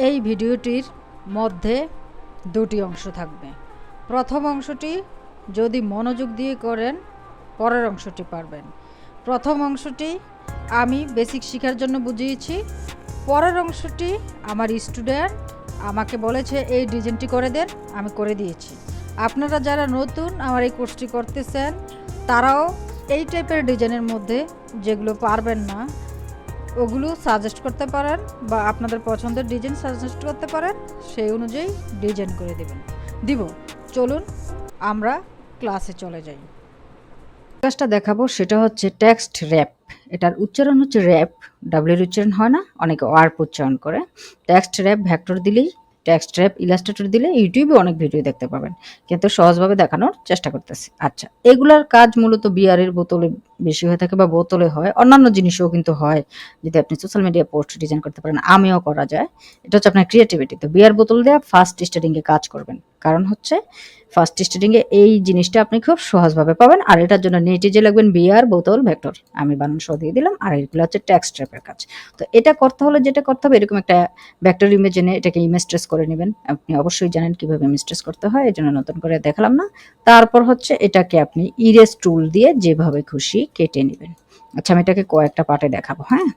এই ভিডিওটির মধ্যে দুটি অংশ থাকবে। প্রথম অংশটি যদি মনোযোগ দিয়ে করেন পরের অংশটি পারবেন। প্রথম অংশটি আমি বেসিক শেখার জন্য বুঝিয়েছি, পরের অংশটি আমার স্টুডেন্ট আমাকে বলেছে এই ডিজাইনটি করে দেন, আমি করে দিয়েছি। আপনারা যারা নতুন আমার এই কোর্সটি করতেছেন তারাও এই টাইপের ডিজাইনের মধ্যে যেগুলো পারবেন না ওগুলো সাজেস্ট করতে পারেন বা আপনাদের পছন্দের ডিজাইন সাজেস্ট করতে পারেন, সেই অনুযায়ী ডিজাইন করে দিব। চলুন আমরা ক্লাসে চলে যাই। কাজটা দেখাবো সেটা হচ্ছে টেক্সট র্যাপ। এটার উচ্চারণ হচ্ছে র্যাপ, ডাব্লিউর উচ্চারণ হয় না, অনেকে ওয়ার্প উচ্চারণ করে। টেক্সট র্যাপ ভেক্টর দিলেই, টেক্সট র্যাপ ইলাস্ট্রেটর দিলে ইউটিউবে অনেক ভিডিও দেখতে পাবেন, কিন্তু সহজভাবে দেখানোর চেষ্টা করতেছি। আচ্ছা, এগুলার কাজ মূলত বিয়ারের বোতলে বেশি হয়ে থাকে বা বোতলে হয়, অন্যান্য জিনিসও কিন্তু হয়। যদি আপনি সোশ্যাল মিডিয়া পোস্ট ডিজাইন করতে পারেন, আমিও করা যায়। এটা হচ্ছে আপনার ক্রিয়েটিভিটি। তো বিয়ার বোতল দিয়ে ফার্স্ট স্টার্টিংয়ে কাজ করবেন, কারণ হচ্ছে ফার্স্ট স্টার্টিংয়ে এই জিনিসটা আপনি খুব সহজভাবে পাবেন। আর এটার জন্য নেটে যে লাগবেন বিয়ার বোতল ভেক্টর, আমি বানান সহ দিয়ে দিলাম। আর এগুলো হচ্ছে টেক্সট ট্র্যাপের কাজ। তো এটা করতে হলে যেটা করতে হবে, এরকম একটা ভেক্টর ইমেজ এনে এটাকে ইমেজ ট্রেস করে নেবেন। আপনি অবশ্যই জানেন কিভাবে ইমেজ ট্রেস করতে হয়, এই জন্য নতুন করে দেখালাম না। তারপর হচ্ছে এটাকে আপনি ইরেজ টুল দিয়ে যেভাবে খুশি কেটে নেবেন। আচ্ছা, আমি এটাকে কয়েকটা পার্টে দেখাবো, হ্যাঁ,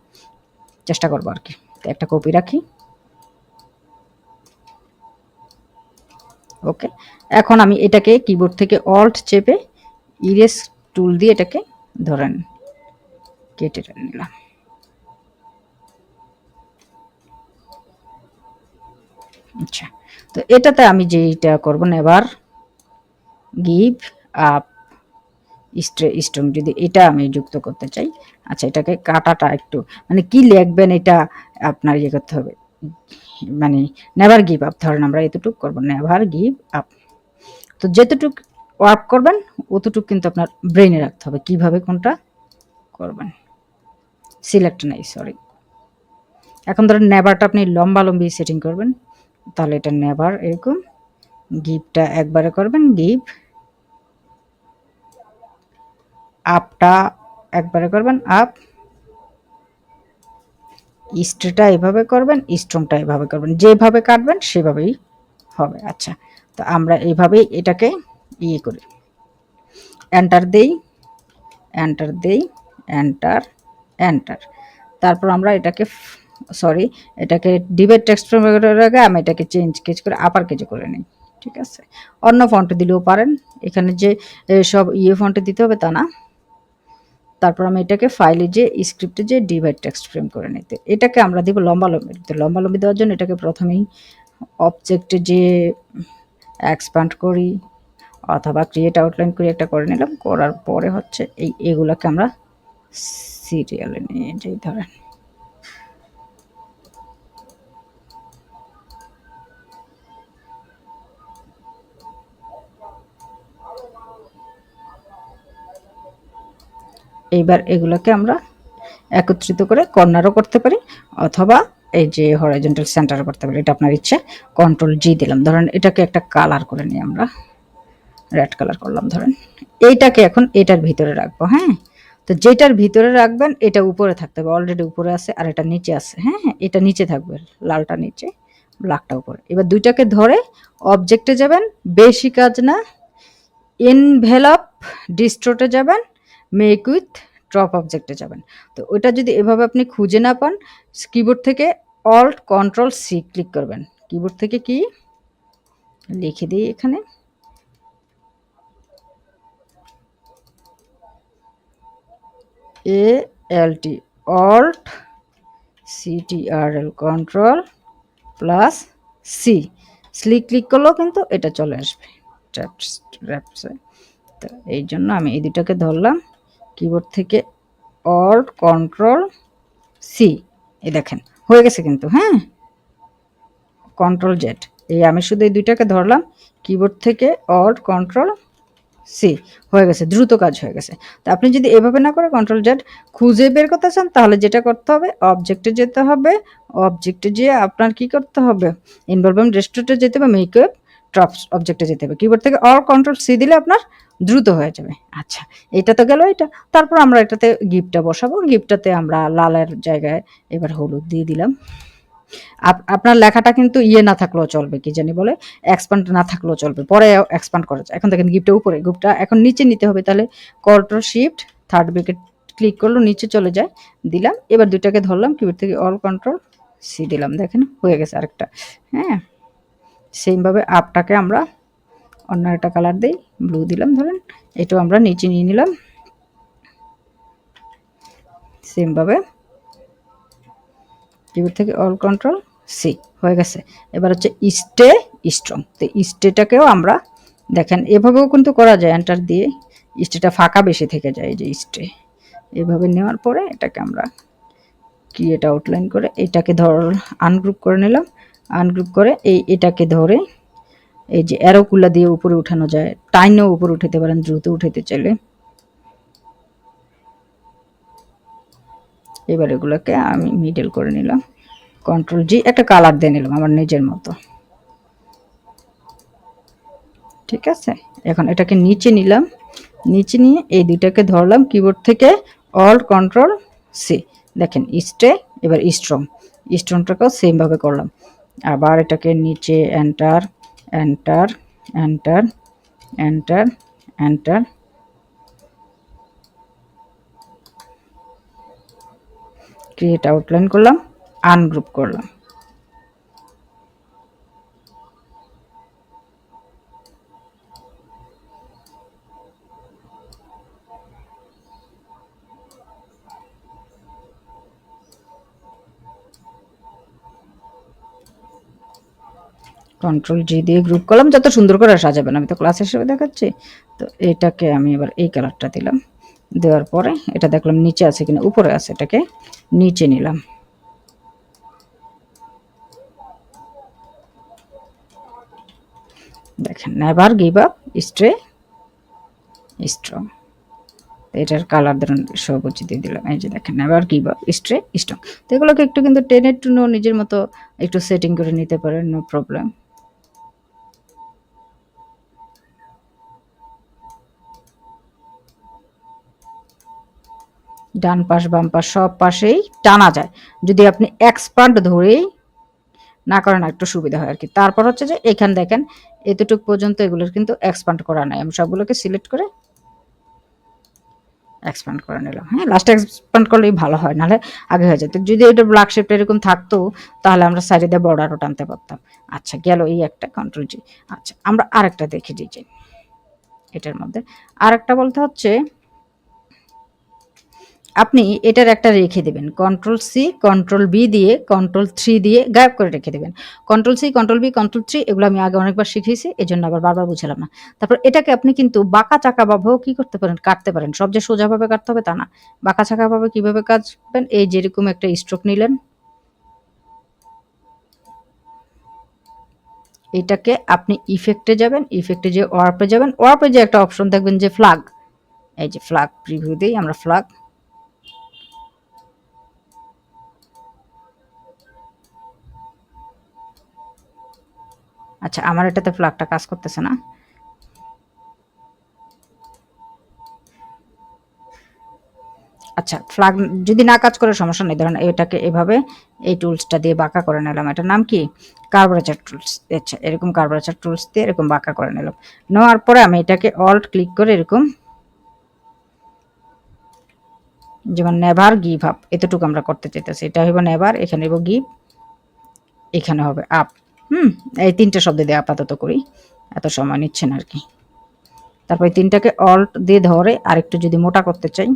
চেষ্টা করবো আর কি। একটা কপি রাখি। ওকে, এখন আমি এটাকে কিবোর্ড থেকে অল্ট চেপে ইরেজ টুল দিয়ে এটাকে ধরেন কেটে নিলাম। আচ্ছা, তো এটাতে আমি যেটা করবো, নেভার গিভ আপ স্ট্রং, যদি এটা আমি যুক্ত করতে চাই। আচ্ছা, এটাকে কাটাটা একটু মানে কি লিখবেন এটা আপনার ইয়ে করতে হবে, মানে নেভার গিভ আপ, ধরেন আমরা এতটুকু করবো, নেভার গিভ আপ। তো যেতটুক ওয়ার্ক করবেন অতটুকু কিন্তু আপনার ব্রেনে রাখতে হবে কিভাবে কোনটা করবেন। সিলেক্ট নাই, সরি। এখন ধরেন নেভারটা আপনি লম্বা লম্বি সেটিং করবেন, তাহলে এটা নেভার এরকম। গিভটা একবারে করবেন, গিভ। আপটা একবারে করবেন, আপ। স্ট্রেটা এভাবে করবেন, স্ট্রংটা এভাবে করবেন, যেভাবে কাটবেন সেভাবেই হবে। আচ্ছা, তো আমরা এইভাবেই এটাকে ইয়ে করি, এন্টার দেই, এন্টার দেই, এন্টার, এন্টার। তারপর আমরা এটাকে সরি, এটাকে ডিভাইড টেক্সট ফর্মের আগে আমি এটাকে চেঞ্জ কেজ করে আপার কেজে করে নিই। ঠিক আছে, অন্য ফন্টে দিলেও পারেন, এখানে যে সব ইয়ে ফন্টে দিতে হবে তা না। তারপর আমি এটাকে ফাইলে যে স্ক্রিপ্টে যে ডিভাইড টেক্সট ফ্রেম করে নিতে, এটাকে আমরা দিব লম্বা লম্বি। তো লম্বা লম্বি দেওয়ার জন্য এটাকে প্রথমেই অবজেক্টে যে এক্সপ্যান্ড করি অথবা ক্রিয়েট আউটলাইন করে একটা করে নিলাম, করার পরে হচ্ছে এগুলাকে আমরা সিরিয়ালে নিয়ে যাই। ধরেন এইবার এগুলোকে আমরা একত্রিত করে কর্নারও করতে পারি অথবা এই যে হরাইজন্টাল সেন্টারও করতে পারি, এটা আপনার ইচ্ছে। কন্ট্রোল জি দিলাম। ধরেন এটাকে একটা কালার করে নিই, আমরা রেড কালার করলাম। ধরেন এইটাকে এখন এটার ভিতরে রাখবো, হ্যাঁ। তো যেটার ভিতরে রাখবেন এটা উপরে থাকতে হবে, অলরেডি উপরে আছে, আর এটা নিচে আছে, হ্যাঁ, এটা নিচে থাকবে, লালটা নিচে ব্ল্যাকটা উপরে। এবার দুইটাকে ধরে অবজেক্টে যাবেন, বেশি কাজ না, এনভেলপ ডিস্ট্রোটে যাবেন, মেক উইথ ড্রপ অবজেক্টে যাবেন। তো ওইটা যদি এভাবে আপনি খুঁজে না পান, কিবোর্ড থেকে অল্ট কন্ট্রোল সি ক্লিক করবেন। কিবোর্ড থেকে কি লিখে দিই এখানে, ALT alt CTRL control plus C click করলেও কিন্তু এটা চলে আসবে ট্র্যাপসে। তো এই জন্য আমি এই দুটাকে ধরলাম, কিবোর্ড থেকে অল্ট কন্ট্রোল সি, এই দেখেন হয়ে গেছে কিন্তু, হ্যাঁ, কন্ট্রোল জেড। এই আমি শুধু এই দুইটাকে ধরলাম, কিবোর্ড থেকে অল্ট কন্ট্রোল সি, হয়ে গেছে, দ্রুত কাজ হয়ে গেছে। তো আপনি যদি এভাবে না করে কন্ট্রোল জেড খুঁজে বের করতে চান, তাহলে যেটা করতে হবে, অবজেক্টে যেতে হবে, অবজেক্টে যেয়ে আপনার কি করতে হবে, ইনভলভমেন্ট রেস্টোরেটে যেতে হবে, মেকআপ ট্রপস অবজেক্টে যেতে হবে। কিবোর্ড থেকে অল কন্ট্রোল সি দিলে আপনার দ্রুত হয়ে যাবে। আচ্ছা, এটা তো গেল এটা। তারপর আমরা এটাতে গিফটটা বসাবো, গিফটটাতে আমরা লালের জায়গায় এবার হলুদ দিয়ে দিলাম। আপনার লেখাটা কিন্তু ইয়ে না থাকলেও চলবে, কি জানি বলে, এক্সপ্যান্ড না থাকলেও চলবে, পরে এক্সপ্যান্ড করা যায়। এখন দেখেন গিফটটা উপরে, গিফটটা এখন নিচে নিতে হবে, তাহলে control shift third bracket click করলো, নিচে চলে যায়, দিলাম। এবার দুইটাকে ধরলাম, কিবোর্ড থেকে অল কন্ট্রোল সি দিলাম, দেখেন হয়ে গেছে আরেকটা। হ্যাঁ, সেমভাবে আপটাকে আমরা অন্য একটা কালার দিই, ব্লু দিলাম ধরেন, এটাও আমরা নিচে নিয়ে নিলাম সেমভাবে, কিবোর্ড থেকে অল কন্ট্রোল সি, হয়ে গেছে। এবার হচ্ছে স্টে স্ট্রং, তো স্টেটাকেও আমরা দেখেন এভাবেও কিন্তু করা যায়, এন্টার দিয়ে স্টেটা ফাঁকা বেশি থেকে যায়, এই যে স্টে, এভাবে নেওয়ার পরে এটাকে আমরা ক্রিয়েট আউটলাইন করে এটাকে আনগ্রুপ করে নিলাম, আনগ্রুপ করে এটাকে ধরে এই যে অ্যারোকুলা দিয়ে উপরে উঠানো যায়, টাইনেও উপরে উঠাতে পারেন দ্রুত উঠাতে চাইলে। এবার এগুলোকে আমি মিডল করে নিলাম, কন্ট্রোল জি, একটা কালার দিয়ে নিলাম আমার নিজের মতো, ঠিক আছে। এখন এটাকে নিচে নিলাম, নিচে নিয়ে এই দুইটাকে ধরলাম, কিবোর্ড থেকে অল কন্ট্রোল সি, দেখেন স্টে, এবার স্ট্রং, স্ট্রংটাকেও সেমভাবে করলাম। আবার এটাকে নিচে enter enter enter enter enter, create outline করলাম, আনগ্রুপ করলাম। কন্ট্রোল জি দিয়ে গ্রুপ করলাম, যত সুন্দর করে সাজাবেন, আমি তো ক্লাস হিসেবে দেখাচ্ছি। তো এটাকে আমি এবার এই কালারটা দিলাম, দেওয়ার পরে এটা দেখলাম নিচে আছে কিনা, উপরে আছে, এটাকে নিচে নিলাম। দেখেন never give up, stay strong, এটার কালার ধরুন সবুজ দিয়ে দিলাম, এই যে দেখেন never give up, stay strong. তো এগুলোকে একটু কিন্তু টেনে টুনো নিজের মতো একটু সেটিং করে নিতে পারেন, নো প্রবলেম। ডান পাশ বাম পাশ সব পাশেই টানা যায়, যদি আপনি এক্সপান্ড ধরেই না করেন একটু সুবিধা হয় আর কি। তারপর হচ্ছে যে এখানে দেখেন এতটুকু পর্যন্ত এগুলোর কিন্তু এক্সপান্ড করা নাই, আমি সবগুলোকে সিলেক্ট করে এক্সপ্যান্ড করে নিলাম। হ্যাঁ, লাস্টে এক্সপ্যান্ড করলেই ভালো হয়, নাহলে আগে হয়ে যেত। যদি এটা ব্ল্যাক শেপটা এরকম থাকতো তাহলে আমরা সাইডে দিয়ে বর্ডারও টানতে পারতাম। আচ্ছা গেল এই একটা, কন্ট্রোল জি। আচ্ছা আমরা আরেকটা দেখে ডিজাইন, এটার মধ্যে আরেকটা বলতে হচ্ছে আপনি এটার একটা রেখে দেবেন, কন্ট্রোল সি কন্ট্রোল বি দিয়ে কন্ট্রোল থ্রি দিয়ে গায়েব করে রেখে দেবেন। Control C control B control three এগুলো আমি আগে অনেকবার শিখিয়েছি, এই জন্য আবার বারবার বুঝালাম না। তারপর এটাকে আপনি কিন্তু বাঁকা চাকা ভাবেও কি করতে পারেন, কাটতে পারেন। সব যে সোজাভাবে কাটতে হবে তা না, বাঁকা চাকা ভাবে কিভাবে কাটবেন, এই যেরকম একটা স্ট্রোক নিলেন, এটাকে আপনি ইফেক্টে যাবেন, ইফেক্টে যে ওয়ার্পে যাবেন, ওয়ার্পে যে একটা অপশন দেখবেন যে ফ্ল্যাগ, এই যে ফ্ল্যাগ প্রিভিউ দিই আমরা ফ্ল্যাগ, আচ্ছা আমার এটাতে ফ্ল্যাগটা কাজ করতেছে না। আচ্ছা ফ্ল্যাগ যদি না কাজ করে সমস্যা নেই, ধরেন এটাকে এভাবে এই টুলসটা দিয়ে বাঁকা করে নিলাম, এটার নাম কি কার্ভারেচার টুলস। আচ্ছা এরকম কার্ভারেচার টুলস দিয়ে এরকম বাঁকা করে নিলাম, নেওয়ার পরে আমি এটাকে অল্ট ক্লিক করে এরকম, যেমন নেভার গিভ আপ এতটুকু আমরা করতে চাইতেছি, এটা হইব নেভার, এখানে হইব গিভ, এখানে হবে আপ। এই তিনটে শব্দ দিয়ে আপাতত করি, এত সময় নিচ্ছে না আর কি। তারপর এই তিনটাকে অল্ট দিয়ে ধরে আরেকটু যদি মোটা করতে চাই,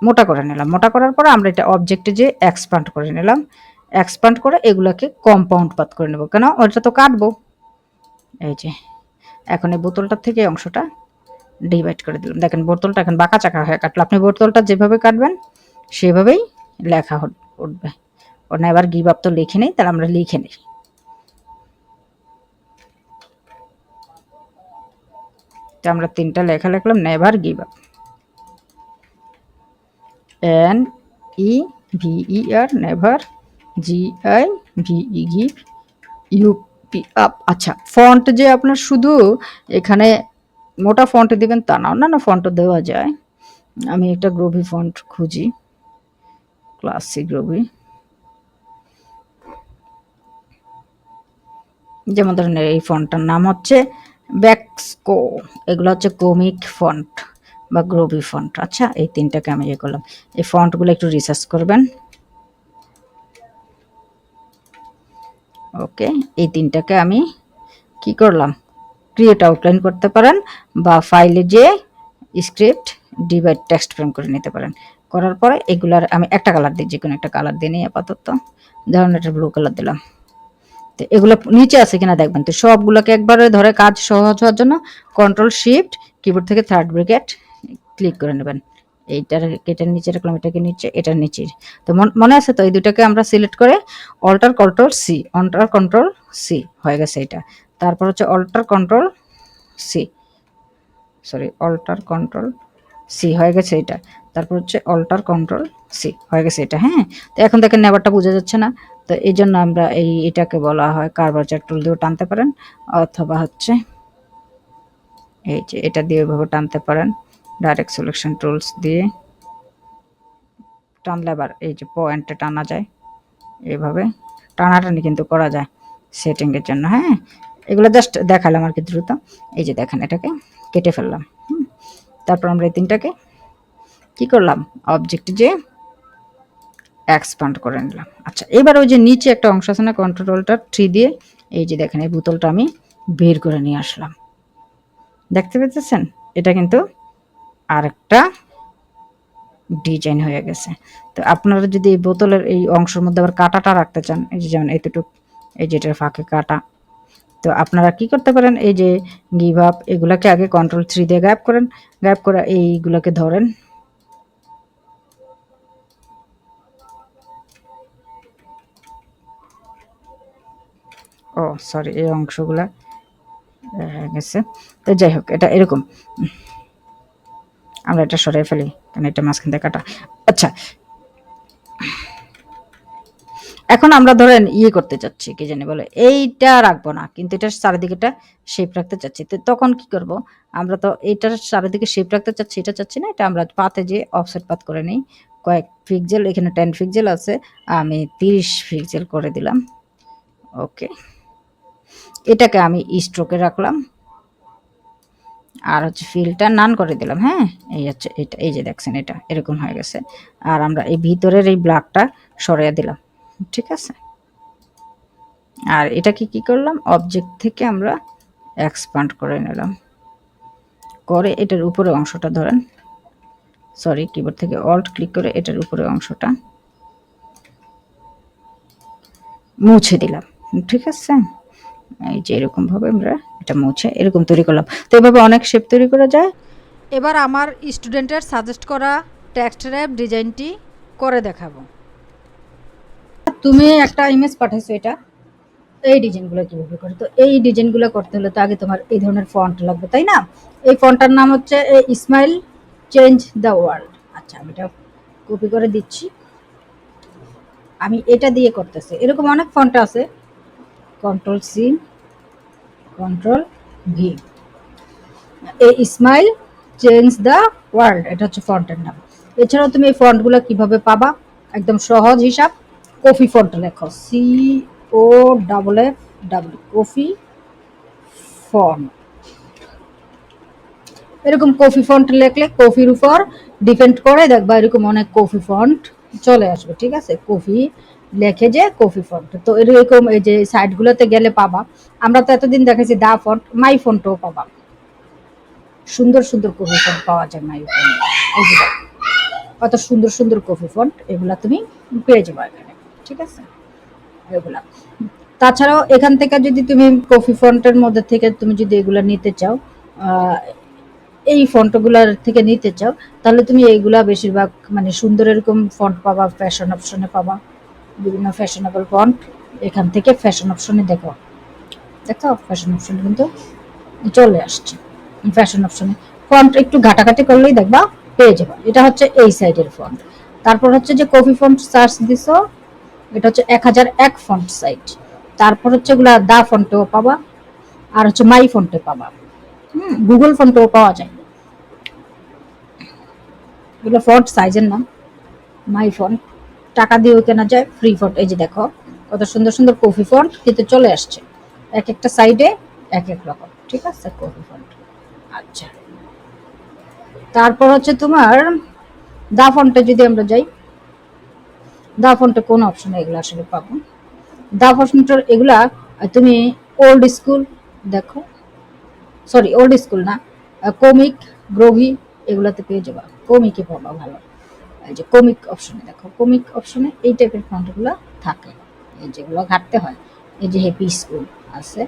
মোটা করে নিলাম, মোটা করার পরে আমরা এটা অবজেক্টে যে এক্সপান্ড করে নিলাম, এক্সপান্ড করে এগুলোকে কম্পাউন্ড পাত করে নেব, কেন ওইটা তো কাটবো। এই যে এখন এই বোতলটার থেকে অংশটা ডিভাইড করে দিলাম, দেখেন বোতলটা এখন বাঁকা চাকা হয়ে কাটলো। আপনি বোতলটা যেভাবে কাটবেন সেভাবেই লেখা উঠবে। ওটা এবার গিভ আপ তো লিখে নেই, তাহলে আমরা লিখে নিই, তো আমরা তিনটা লেখা লিখলাম, never give up, N E V R never, G I V give, UP up. আচ্ছা ফন্ট যে আপনার শুধু এখানে মোটা ফন্ট দিবেন তা না, অন্যান্য ফন্ট দেওয়া যায়। আমি একটা গ্রোভি ফন্ট খুঁজি, ক্লাসিক রবি, যেমন ধরেন এই ফন্টটার নাম হচ্ছে ব্যাক্সকো, এগুলো হচ্ছে কমিক ফন্ট বা গ্রোবি ফন্ট। আচ্ছা, এই তিনটাকে আমি ইয়ে করলাম। এই ফন্টগুলো একটু রিসার্চ করবেন। ওকে, এই তিনটাকে আমি কি করলাম, ক্রিয়েট আউটলাইন করতে পারেন বা ফাইলে যে স্ক্রিপ্ট ডিভাইড টেক্সট ফ্রেম করে নিতে পারেন। করার পরে এগুলার আমি একটা কালার দিই, যে কোনো একটা কালার দিয়ে নিই আপাতত। ধরুন এটা ব্লু কালার দিলাম। তো এগুলো নিচে আছে কিনা দেখবেন। তো সবগুলোকে একবারে ধরে কাজ সহজ হওয়ার জন্য কন্ট্রোল শিফট কিবোর্ড থেকে থার্ড ব্র্যাকেট ক্লিক করে নেবেন। এইটার এটার নিচে রাখলাম, এটাকে নিচে, এটার নিচে। তো মনে আছে তো, এই দুটাকে আমরা সিলেক্ট করে alter control C, alter control C হয়ে গেছে এটা। তারপর হচ্ছে alter control C, sorry alter control C হয়ে গেছে এটা। তারপর হচ্ছে অল্টার কন্ট্রোল সি হয়ে গেছে এটা। হ্যাঁ, তো এখন দেখেন নেবারটা বোঝা যাচ্ছে না। তো এই জন্য আমরা এটাকে বলা হয় কার্ভারচার টুল দিয়েও টানতে পারেন, অথবা হচ্ছে এই যে এটা দিয়ে এভাবে টানতে পারেন, ডাইরেক্ট সিলেকশন টুলস দিয়ে টানলে আবার এই যে পয়েন্টে টানা যায়, এইভাবে টানাটানি কিন্তু করা যায় সেটিংয়ের জন্য। হ্যাঁ, এগুলো জাস্ট দেখালাম আর কি দ্রুত। এই যে দেখেন এটাকে কেটে ফেললাম। তারপর আমরা এই তিনটাকে কি করলাম, অবজেক্টে যে এক্সপ্যান্ড করে নিলাম। আচ্ছা, এবার ওই যে নিচে একটা অংশ আছে না, কন্ট্রোলটা 3 দিয়ে এই যে দেখেন এই বোতলটা আমি বের করে নিয়ে আসলাম। দেখতে পেতেছেন, এটা কিন্তু আরেকটা ডিজাইন হয়ে গেছে। তো আপনারা যদি এই বোতলের এই অংশের মধ্যে আবার কাটাটা রাখতে চান, এই যে যেমন এতটুকু, এই যেটার ফাঁকে কাটা, তো আপনারা কি করতে পারেন, এই যে গিভ আপ এগুলাকে আগে কন্ট্রোল 3 দিয়ে গায়েব করেন, গায়েব করে এইগুলোকে ধরেন, ও সরি এই অংশগুলা গেছে। তো যাই হোক, এটা এরকম আমরা এটা সরিয়ে ফেলি, কারণ এটা মাঝখান থেকে কাটা। আচ্ছা, এখন আমরা ধরেন করতে চাচ্ছি, কি জানি বলে, এইটা রাখবো না, কিন্তু এটার চারিদিকেটা শেপ রাখতে চাচ্ছি। তো তখন কি করব, আমরা তো এইটার চারিদিকে শেপ রাখতে চাচ্ছি, এটা চাচ্ছি না, এটা আমরা পাতে যে অফসেট পাত করে নিই কয়েক পিক্সেল, এখানে 10 পিক্সেল আছে, আমি 30 পিক্সেল করে দিলাম। ওকে, এটাকে আমি স্ট্রোকে রাখলাম, আর হচ্ছে ফিলটা নান করে দিলাম। হ্যাঁ, এই হচ্ছে এটা, এই যে দেখছেন এটা এরকম হয়ে গেছে। আর আমরা এই ভিতরের এই ব্ল্যাকটা সরিয়ে দিলাম, ঠিক আছে। আর এটাকে কি করলাম, অবজেক্ট থেকে আমরা এক্সপ্যান্ড করে নিলাম, করে এটার উপরে অংশটা ধরেন, সরি কিবোর্ড থেকে অল্ট ক্লিক করে এটার উপরে অংশটা মুছে দিলাম, ঠিক আছে। এই যে এরকম ভাবে আমরা এটা মুছে এরকম তৈরি করলাম। তো এভাবে অনেক শেপ তৈরি করা যায়। এবার আমার স্টুডেন্টের সাজেস্ট করা টেক্সট র্যাপ ডিজাইনটি করে দেখাবো। তুমি একটা ইমেজ পাঠাইছো, এটা এই ডিজাইনগুলো কীভাবে করে, তো এই ডিজাইনগুলো করতে হলে তো আগে তোমার এই ধরনের ফন্ট লাগবে, তাই না। এই ফন্টটার নাম হচ্ছে ইসমাইল চেঞ্জ দ্য ওয়ার্ল্ড। আচ্ছা, আমি এটা কপি করে দিচ্ছি, আমি এটা দিয়ে করতেছি। এরকম অনেক ফন্ট আছে, কন্ট্রোল সি, কন্ট্রোল ভি, এই ইসমাইল চেঞ্জ দ্য ওয়ার্ল্ড, এটা হচ্ছে ফন্টের নাম। এছাড়াও তুমি এই ফন্টগুলো কিভাবে পাবা, একদম সহজ হিসাব, কফি ফন্ট লেখো, COFF, কফি ফন্ট। এরকম কফি ফন্ট লেখলে কফির উপর ডিপেন্ড করে দেখবা এরকম অনেক কফি ফন্ট চলে আসবে, ঠিক আছে। কফি লেখে যে কফি ফন্ট, তো এরকম এই যে সাইটগুলোতে গেলে পাবা। আমরা তো এতদিন দেখেছি দা ফন্ট, মাই ফন্টও পাবা, সুন্দর সুন্দর কফি ফন্ট পাওয়া যায় মাই ফন্ট। এই যে কত সুন্দর সুন্দর কফি ফন্ট, এগুলা তুমি পেয়ে যাবে এখানে, ঠিক আছে। এগুলা তাছাড়াও এখান থেকে যদি তুমি কফি ফন্টের মধ্যে থেকে তুমি যদি এগুলা নিতে চাও, এই ফন্টগুলার থেকে নিতে চাও, তাহলে তুমি এইগুলা বেশিরভাগ মানে সুন্দর এরকম ফন্ট পাবা, ফ্যাশন অপশনে পাবা, বিভিন্ন ফ্যাশনেবল ফন্ট। এখান থেকে ফ্যাশন অপশনে দেখো, দেখো ফ্যাশন অপশনে কিন্তু চলে আসছে। ফ্যাশন অপশনে ফন্ট একটু ঘাটাঘাটি করলেই দেখবা পেয়ে যাবা। এটা হচ্ছে এই সাইডের ফন্ট। তারপর হচ্ছে যে কফি ফন্ট সার্চ দিছো, এটা হচ্ছে 1001 ফন্ট সাইট। তারপর হচ্ছে এগুলা দা ফন্টেও পাবা, আর হচ্ছে মাই ফন্টে পাবা, গুগল ফন্টেও পাওয়া যায়। এগুলো ফন্ট সাইজের নাম, মাই ফন্ট। টাকা দিয়েও কেনা যায়, ফ্রি ফন্ট। এই যে দেখো কত সুন্দর সুন্দর কফি ফন্ট কিন্তু চলে আসছে, এক একটা সাইডে এক এক রকম, ঠিক আছে, কফি ফন্ট। আচ্ছা, তারপর হচ্ছে তোমার দা ফন্টে যদি আমরা যাই, দা ফন্টে কোন অপশনে এগুলো আসলে পাবো? দা ফন্টের এগুলা তুমি ওল্ড স্কুল দেখো, সরি ওল্ড স্কুল না, কমিক, গ্রোভি, এগুলাতে পেয়ে যাবা, কমিকে পাবা ভালো। এই যে কমিক অপশনে দেখো, কমিক অপশনে এই টাইপের ফন্টগুলো থাকে, এই যেগুলো ঘাটতে হয়। এই যে হ্যাপি স্কুল আছে,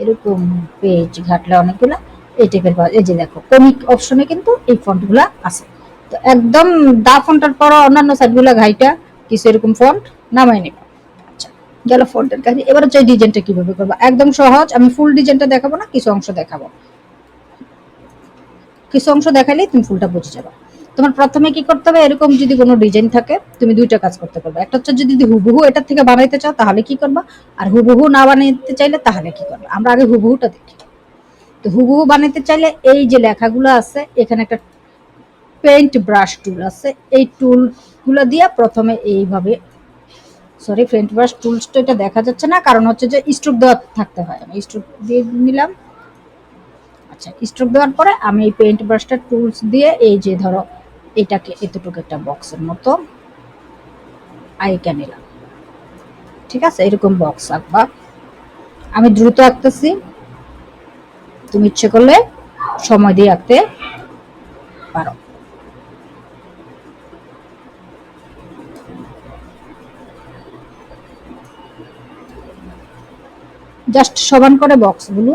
এরকম পেজ ঘাটলে অনেকগুলো এই টাইপের পাওয়া। এই যে দেখো কমিক অপশনে কিন্তু এই ফন্টগুলো আছে। তো একদম দা ফন্টের পর অন্যান্য সাইটগুলো ঘাইটা কিছু এরকম ফন্ট নামাই নেবা। আচ্ছা, গেল ফন্টের কাহিনী। এবার হচ্ছে ডিজাইনটা কিভাবে করবা, একদম সহজ। আমি ফুল ডিজাইনটা দেখাবো না, কিছু অংশ দেখাবো, কিছু অংশ দেখালেই তুমি ফুলটা বুঝে যাবে। তোমার প্রথমে কি করতে হবে, এরকম যদি কোনো ডিজাইন থাকে তুমি দুইটা কাজ করতে পারবে। একটা হচ্ছে যদি হুবহু এটার থেকে বানাইতে চাও তাহলে কি করবা, আর হুবহু না বানাইতে চাইলে তাহলে কি করবে। আমরা আগে হুবহুটা দেখি। তো হুবহু বানাইতে চাইলে এই যে লেখাগুলো আছে, এখানে একটা পেইন্ট ব্রাশ টুল আছে, এই টুলগুলো দিয়ে প্রথমে এইভাবে, সরি পেইন্ট ব্রাশ টুলসটা এটা দেখা যাচ্ছে না, কারণ হচ্ছে যে স্ট্রোক দেওয়া থাকতে হয়। আমি স্ট্রোক দিয়ে নিলাম। আচ্ছা, স্ট্রোক দেওয়ার পরে আমি এই পেইন্ট ব্রাশটা টুলস দিয়ে এই যে ধরো এটাকে এতটুকু একটা বক্সের মতো আঁইকা নিলাম, ঠিক আছে, এরকম বক্স আঁকবা। আমি দ্রুত আঁকতেছি, তুমি ইচ্ছে করলে সময় দিয়ে আঁকতে পারো। জাস্ট সমান করে বক্সগুলো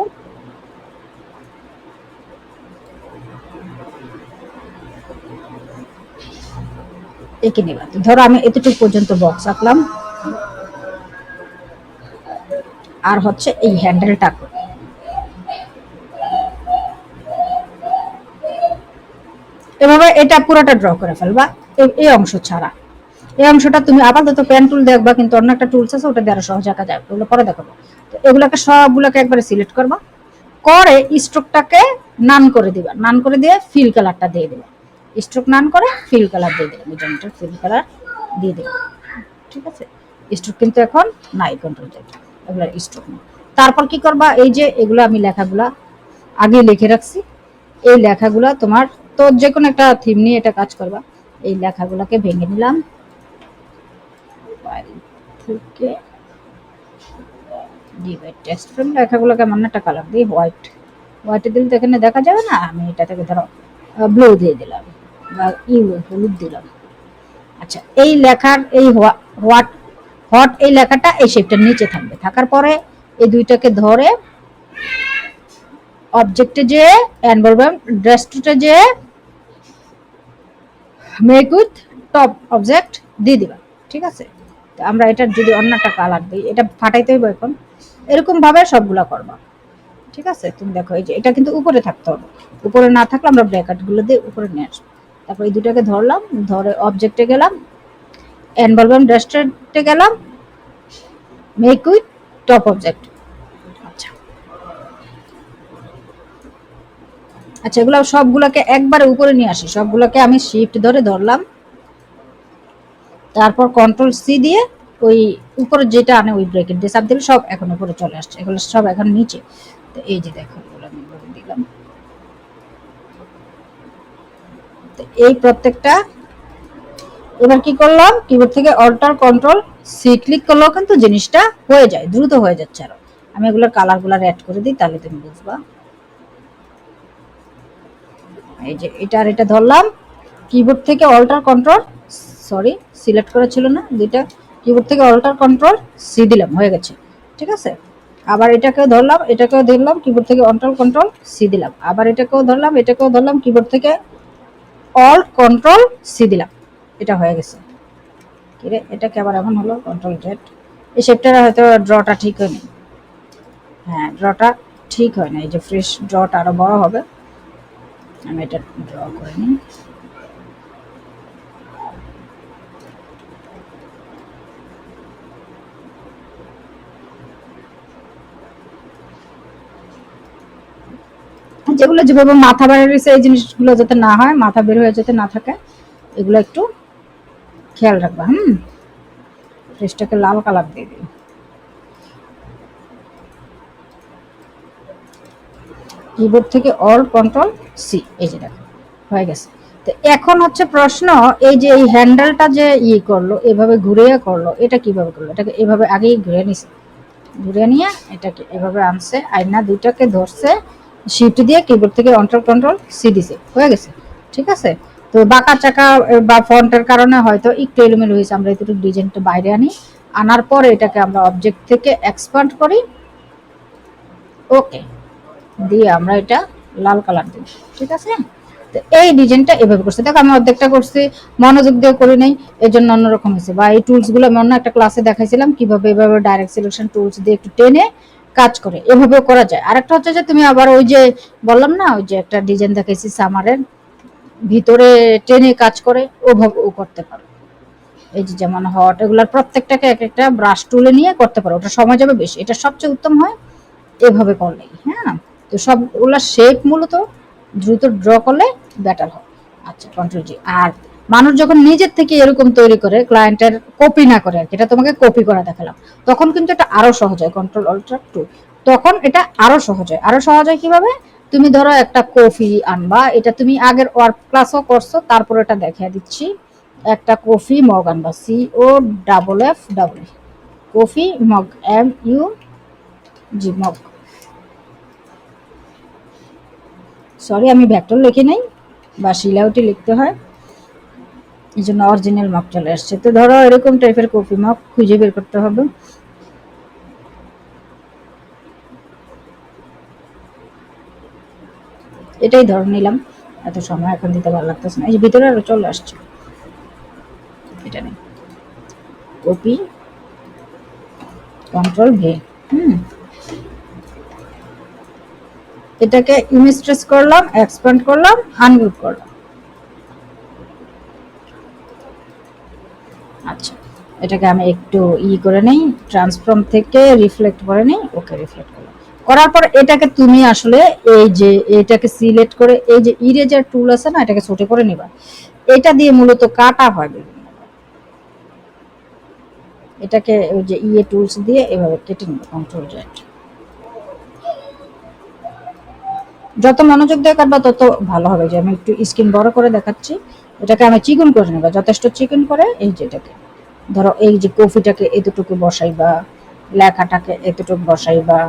এঁকে নিবা। ধরো আমি এতটুকু পর্যন্ত বক্স আঁকলাম, আর হচ্ছে এই হ্যান্ডেলটা এভাবে এটা পুরোটা ড্র করে ফেলবা, এই অংশ ছাড়া। এই অংশটা তুমি আপাতত পেন টুল দেখবা, কিন্তু অন্য একটা টুলস আছে ওটা দিয়ে আরো সহজ আঁকা যায়, ওগুলো পরে দেখাবো। তো এগুলোকে সবগুলোকে একবারে সিলেক্ট করবা, করে স্ট্রোকটাকে নান করে দিবা, নান করে দিয়ে ফিল কালারটা দিয়ে দিবা, স্ট্রোক নান করে ফিল কালার দিয়ে দিলাম, মিডিয়ামটার ফিল কালার দিয়ে দিলাম, ঠিক আছে। স্ট্রোক কিন্তু এখন নাই, কন্ট্রোল জেড, এগুলো স্ট্রোক নেই। তারপর কি করবা, এই যে এগুলো আমি লেখাগুলা আগে লিখে রাখছি, এই লেখাগুলা তোমার তো যে কোনো একটা থিম নিয়ে এটা কাজ করবা। এই লেখাগুলোকে ভেঙে নিলাম থেকে, ডিভাইড টেক্সট ফ্রেম, লেখাগুলো কেমন একটা কালার দিই, হোয়াইট, হোয়াইটে দিলে তো এখানে দেখা যাবে না, আমি এটা থেকে ধরো ব্লু দিয়ে দিলাম বা হলুদ দিলাম। আচ্ছা, এই লেখার এই হোয়াট হট এই লেখাটা এই শেপটার নিচে থাকবে, থাকার পরে এই দুইটাকে ধরে অবজেক্টে যে এনভায়রনমেন্ট ড্রেসটুতে যে মেক উইথ টপ অবজেক্ট দিয়ে দিবা, ঠিক আছে। তো আমরা এটার যদি অন্য একটা কালার দিই, এটা ফাটাইতে হইব এখন, এরকম ভাবে সবগুলা করবা, ঠিক আছে। তুমি দেখো এই যে এটা কিন্তু উপরে থাকতে হবে, উপরে না থাকলে আমরা ব্র্যাকেট গুলো দিয়ে উপরে নিয়ে আসবো। তারপর এই দুটাকে ধরলাম, ধরে অবজেক্টে গেলাম, এনভায়রনমেন্ট ড্রেসটে গেলাম, মেক উইথ টপ অবজেক্ট। আচ্ছা, আচ্ছা, এগুলো সবগুলোকে একবারে উপরে নিয়ে আসি, সবগুলোকে আমি শিফট ধরে ধরলাম, তারপর কন্ট্রোল সি দিয়ে ওই উপরে যেটা আনে ওই ব্রেকেট দিয়ে চাপ দিলে সব এখন উপরে চলে আসছে, এগুলো সব এখন নিচে। তো এই যে দেখো এগুলো আমি উপরে দিলাম। তো এই প্রত্যেকটা, এবার কি করলাম, কিবোর্ড থেকে অল্টার কন্ট্রোল সি ক্লিক করলেও কিন্তু জিনিসটা হয়ে যায়, দ্রুত হয়ে যাচ্ছে আরো। আমি এগুলোর কালার গুলার অ্যাড করে দিই, তাহলে তুমি বুঝবা। এই যে এটা আর এটা ধরলাম, কিবোর্ড থেকে অল্টার কন্ট্রোল, সরি সিলেক্ট করা ছিল না দুইটা, কিবোর্ড থেকে অল্টার কন্ট্রোল সি দিলাম, হয়ে গেছে, ঠিক আছে। আবার এটাকেও ধরলাম, এটাকেও ধরলাম, কিবোর্ড থেকে অল্টার কন্ট্রোল সি দিলাম, আবার এটাকেও ধরলাম, এটাকেও ধরলাম, কিবোর্ড থেকে অল্ট কন্ট্রোল সি দিলাম, এটা হয়ে গেছে। কিরে এটাকে আবার এমন হলো, কন্ট্রোল জেড। এই শেপটার হয়তো ড্রটা ঠিক হয়নি, হ্যাঁ ড্রটা ঠিক হয় না, এই যে ফ্রেশ ড্রটা আরো বড় হবে, আমি এটা ড্র করে নিই। যেগুলো যেভাবে মাথা বের হয়েছে এই জিনিসগুলো যাতে না হয়, মাথা বের হয়ে যেতে না থাকে, এগুলো একটু খেয়াল রাখবা। ফ্রেশটাকে লাল কালার দিয়ে দিই। কিবোর্ড থেকে অল্ট কন্ট্রোল সি, এই যে দেখো হয়ে গেছে। তো এখন হচ্ছে প্রশ্ন, এই যে এই হ্যান্ডেলটা যে করলো এভাবে ঘুরিয়ে করলো, এটা কিভাবে করলো? এটাকে এভাবে আগেই ঘুরে নিছে, ঘুরে নিয়ে এটাকে এভাবে আনছে, আয়না দুইটাকে ধরছে, শিফট দিয়ে কিবোর্ড থেকে কন্ট্রোল সি দিছে, হয়ে গেছে। ঠিক আছে, তো বাঁকা চাকা বা ফন্টের কারণে হয়তো একটু এলোমেলো হয়েছে, আমরা একটু ডিজাইনটা বাইরে আনি, আনার পরে এটাকে আমরা অবজেক্ট থেকে এক্সপান্ড করি, ওকে দিয়ে আমরা এটা লাল কালার দিই। ঠিক আছে, তো এই ডিজাইনটা এভাবে করছে, দেখো আমি অর্ধেকটা করছি, মনোযোগ দিয়ে করি নাই, এই জন্য অন্যরকম হয়েছে। বা এই টুলসগুলো আমি অন্য একটা ক্লাসে দেখাইছিলাম কিভাবে এভাবে ডাইরেক্ট সিলেকশন টুলস দিয়ে একটু টেনে কাজ করে, এভাবেও করা যায়। আরেকটা হচ্ছে যে তুমি আবার ওই যে বললাম না, ওই যে একটা ডিজাইন দেখাইছি সামারের ভিতরে টেনে কাজ করে, ওভাবেও করতে পারো। এই যে যেমন হট, এগুলার প্রত্যেকটাকে এক একটা ব্রাশ তুলে নিয়ে করতে পারো, ওটা সময় যাবে বেশি, এটা সবচেয়ে উত্তম হয় এভাবে করলেই। হ্যাঁ, তো সবগুলা শেপ মূলত দ্রুত ড্র করলে বেটার হয়। আচ্ছা, কন্ট্রোল জি। আর মানুষ যখন নিজের থেকে এরকম তৈরি করে, ক্লায়েন্টের কপি না করে আর কি, এটা তোমাকে কপি করা দেখালাম, তখন কিন্তু এটা আরো সহজ হয়, কন্ট্রোল অল্টার টু, তখন এটা আরো সহজ হয়। আরো সহজ হয় কিভাবে? তুমি ধরো একটা কফি আনবা, এটা তুমি আগের ওয়ার্ক ক্লাসও করছো, তারপর এটা দেখিয়ে দিচ্ছি। একটা কফি মগ আনবা, C O double F double, coffee mug, M U G, mug. Sorry আমি ভেক্টর লিখি নাই, বা শিলাউটি লিখতে হয়, এই জন্য অরিজিনাল মগ চলে আসছে। তো ধরো এরকম টাইপের কপি মগ খুঁজে বের করতে হবে। এটাই ধরে নিলাম, এত সময় এখন দিতে ভালো লাগতেছে না, এই যে ভিতরে আরো চলে আসছে, এটা নেই, কপি কন্ট্রোল ভি। হুম, এটাকে ইমেজ ট্রেস করলাম, এক্সপ্যান্ড করলাম, আনগ্রুপ করলাম। আচ্ছা, এটাকে আমি একটু করে নেই, ট্রান্সফর্ম থেকে রিফ্লেক্ট করে নেই, ওকে রিফ্লেক্ট করলাম। করার পর এটাকে তুমি আসলে এই যে এটাকে সিলেক্ট করে এই যে ইরেজার টুল আছে না, এটাকে ছোট করে নিবা, এটা দিয়ে মূলত কাটা হয় বিভিন্ন, এটাকে ওই যে টুলস দিয়ে এভাবে কেটে নিবা, কন্ট্রোল জেড। যত মনোযোগ দিয়ে কাটবা তত ভালো হবে। যে আমি একটু স্ক্রিন বড় করে দেখাচ্ছি, এটাকে আমি চিকন করে নেবা, যথেষ্ট চিকন করে, এই যে এটাকে ধরো এই যে কফিটাকে এতটুকু বসাইবা, লেখাটাকে এতটুকু বসাইবা,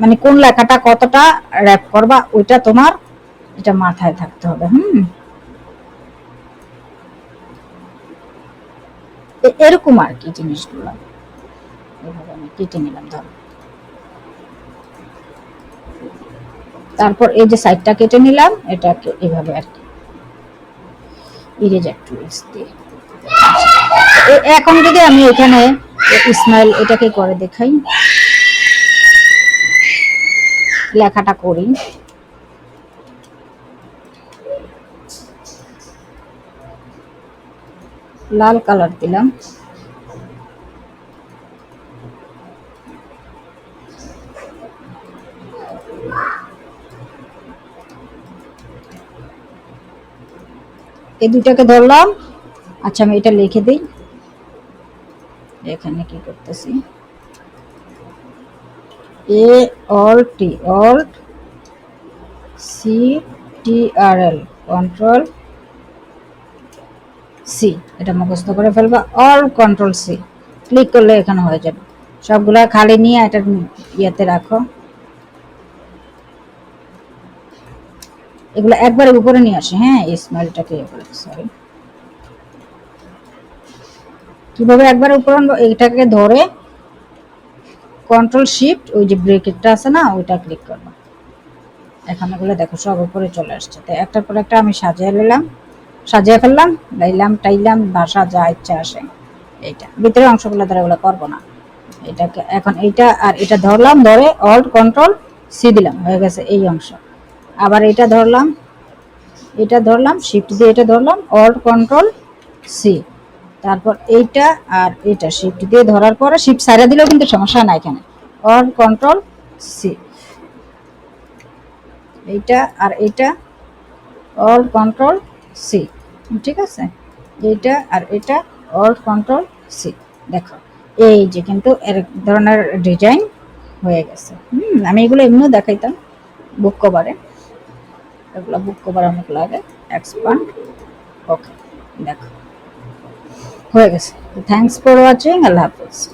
মানে কোন লেখাটা কতটা র্যাপ করবা ওইটা তোমার এটা মাথায় থাকতে হবে। এরকম আর কি জিনিসগুলো এভাবে আমি কেটে নিলাম ধরো। তারপর এই যে সাইডটা কেটে নিলাম, এটাকে এভাবে আর কি ইরেজার টুলস দিয়ে। এখন যদি আমি এখানে স্মাইল এটাকে করে দেখাই, লেখাটা করি, লাল কালার দিলাম, এই দুটাকে ধরলাম। আচ্ছা আমি এটা লিখে দিই, এখানে কি করতেছি, এ অল্ট টি, অল্ট সি টি আর এল, কন্ট্রোল সি, এটা মুখস্থ করে ফেলবা, অল কন্ট্রোল সি, ক্লিক করলে এখানে হয়ে যাবে। সবগুলা খালি নিয়ে এটা ইয়েতে রাখো, এগুলো একবারে উপরে নিয়ে আসে। হ্যাঁ, স্মাইলটাকে সরি, কিভাবে একবারে উপরে আনবো, এইটাকে ধরে কন্ট্রোল শিফট, ওই যে ব্রেকেটটা আছে না ওইটা ক্লিক করবো, এখন এগুলো দেখো সব উপরে চলে আসছে। তো একটার পর একটা আমি সাজিয়ে নিলাম, সাজিয়ে ফেললাম, লাইলাম টাইলাম, ভাষা যা ইচ্ছা আসে। এইটা ভিতরে অংশগুলো ধরে এগুলো করবো না, এটাকে এখন এইটা আর এটা ধরলাম, ধরে অল্ট কন্ট্রোল সি দিলাম, হয়ে গেছে এই অংশ। আবার এটা ধরলাম, এটা ধরলাম, শিফট দিয়ে এটা ধরলাম, অল্ট কন্ট্রোল সি, তারপর এইটা আর এটা শিফট দিয়ে ধরার পরে শিফট সাইডে দিলেও কিন্তু সমস্যা নাই, এখানে অল্ট কন্ট্রোল সি, এইটা আর এটা অল্ট কন্ট্রোল সি। ঠিক আছে, এইটা আর এটা অল্ট কন্ট্রোল সি, দেখো এই যে কিন্তু এর ধরনের ডিজাইন হয়ে গেছে। আমি এগুলো এমনিও দেখাইতাম বুক কভারে, এগুলো বুক কভার অনেক লাগে এক্সপান্ড। ওকে, দেখো হয়ে গেছে। Thanks for watching, Allah Hafiz.